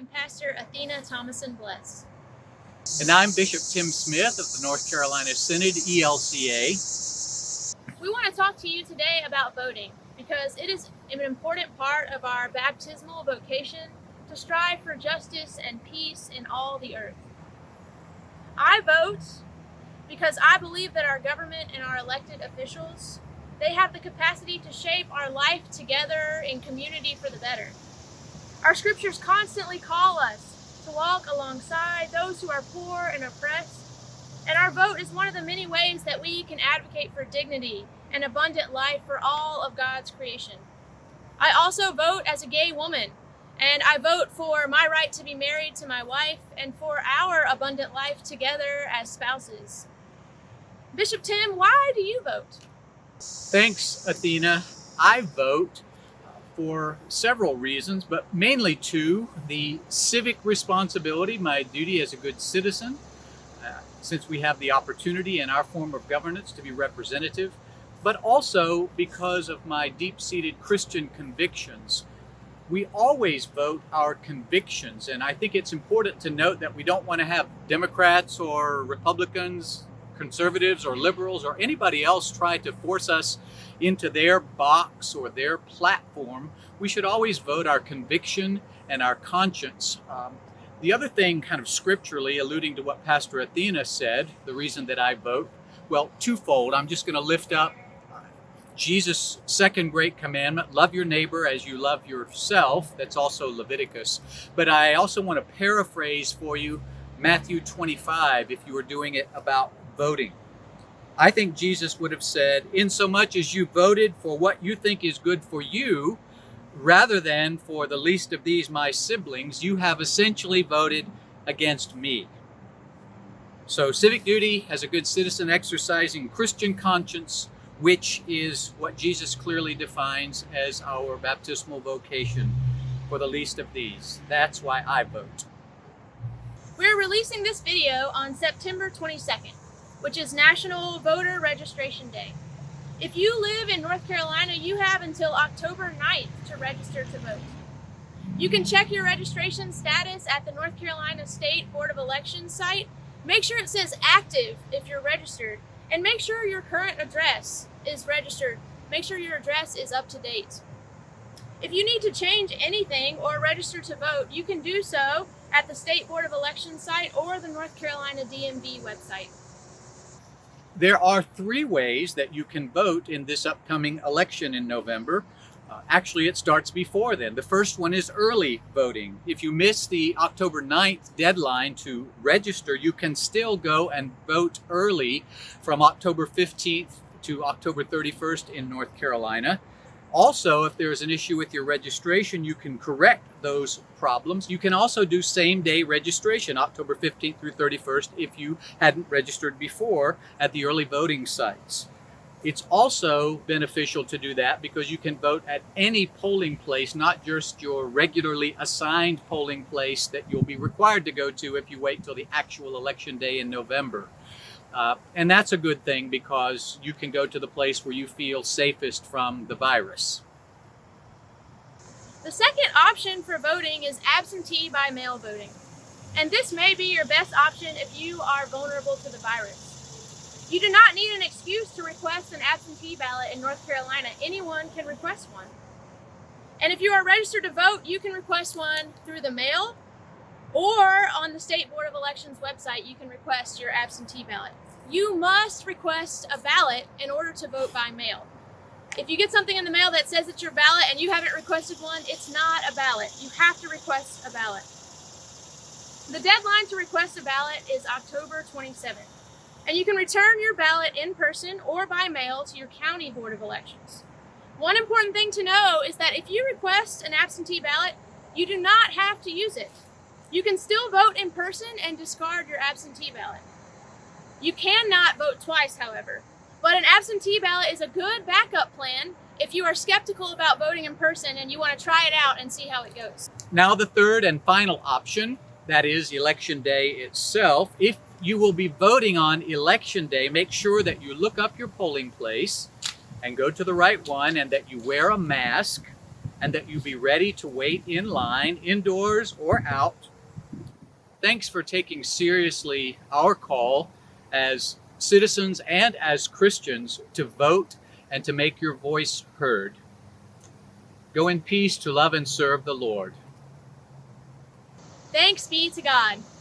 I'm Pastor Athena Thomason Bless. And I'm Bishop Tim Smith of the North Carolina Synod, ELCA. We want to talk to you today about voting because it is an important part of our baptismal vocation to strive for justice and peace in all the earth. I vote because I believe that our government and our elected officials, they have the capacity to shape our life together in community for the better. Our scriptures constantly call us to walk alongside those who are poor and oppressed, and our vote is one of the many ways that we can advocate for dignity and abundant life for all of God's creation. I also vote as a gay woman, and I vote for my right to be married to my wife and for our abundant life together as spouses. Bishop Tim, why do you vote? Thanks, Athena. I vote for several reasons, but mainly two: the civic responsibility, my duty as a good citizen, since we have the opportunity in our form of governance to be representative, but also because of my deep-seated Christian convictions. We always vote our convictions, and I think it's important to note that we don't want to have Democrats or Republicans, conservatives or liberals or anybody else try to force us into their box or their platform. We should always vote our conviction and our conscience. The other thing, kind of scripturally, alluding to what Pastor Athena said, the reason that I vote, well, twofold. I'm just going to lift up Jesus' second great commandment, love your neighbor as you love yourself. That's also Leviticus. But I also want to paraphrase for you Matthew 25, if you were doing it about voting. I think Jesus would have said, insomuch as you voted for what you think is good for you, rather than for the least of these my siblings, you have essentially voted against me. So civic duty as a good citizen, exercising Christian conscience, which is what Jesus clearly defines as our baptismal vocation for the least of these. That's why I vote. We're releasing this video on September 22nd, which is National Voter Registration Day. If you live in North Carolina, you have until October 9th to register to vote. You can check your registration status at the North Carolina State Board of Elections site. Make sure it says active if you're registered, and make sure your current address is registered. Make sure your address is up to date. If you need to change anything or register to vote, you can do so at the State Board of Elections site or the North Carolina DMV website. There are three ways that you can vote in this upcoming election in November. Actually, it starts before then. The first one is early voting. If you miss the October 9th deadline to register, you can still go and vote early from October 15th to October 31st in North Carolina. Also, if there is an issue with your registration, you can correct those problems. You can also do same-day registration, October 15th through 31st, if you hadn't registered before at the early voting sites. It's also beneficial to do that because you can vote at any polling place, not just your regularly assigned polling place that you'll be required to go to if you wait till the actual election day in November. And that's a good thing because you can go to the place where you feel safest from the virus. The second option for voting is absentee by mail voting. And this may be your best option if you are vulnerable to the virus. You do not need an excuse to request an absentee ballot in North Carolina. Anyone can request one. And if you are registered to vote, you can request one through the mail, or on the State Board of Elections website, you can request your absentee ballot. You must request a ballot in order to vote by mail. If you get something in the mail that says it's your ballot and you haven't requested one, it's not a ballot. You have to request a ballot. The deadline to request a ballot is October 27th, and you can return your ballot in person or by mail to your county board of elections. One important thing to know is that if you request an absentee ballot, you do not have to use it. You can still vote in person and discard your absentee ballot. You cannot vote twice, however, but an absentee ballot is a good backup plan if you are skeptical about voting in person and you want to try it out and see how it goes. Now the third and final option, that is election day itself. If you will be voting on election day, make sure that you look up your polling place and go to the right one and that you wear a mask. and that you be ready to wait in line, indoors or out. Thanks for taking seriously our call as citizens and as Christians to vote and to make your voice heard. Go in peace to love and serve the Lord. Thanks be to God.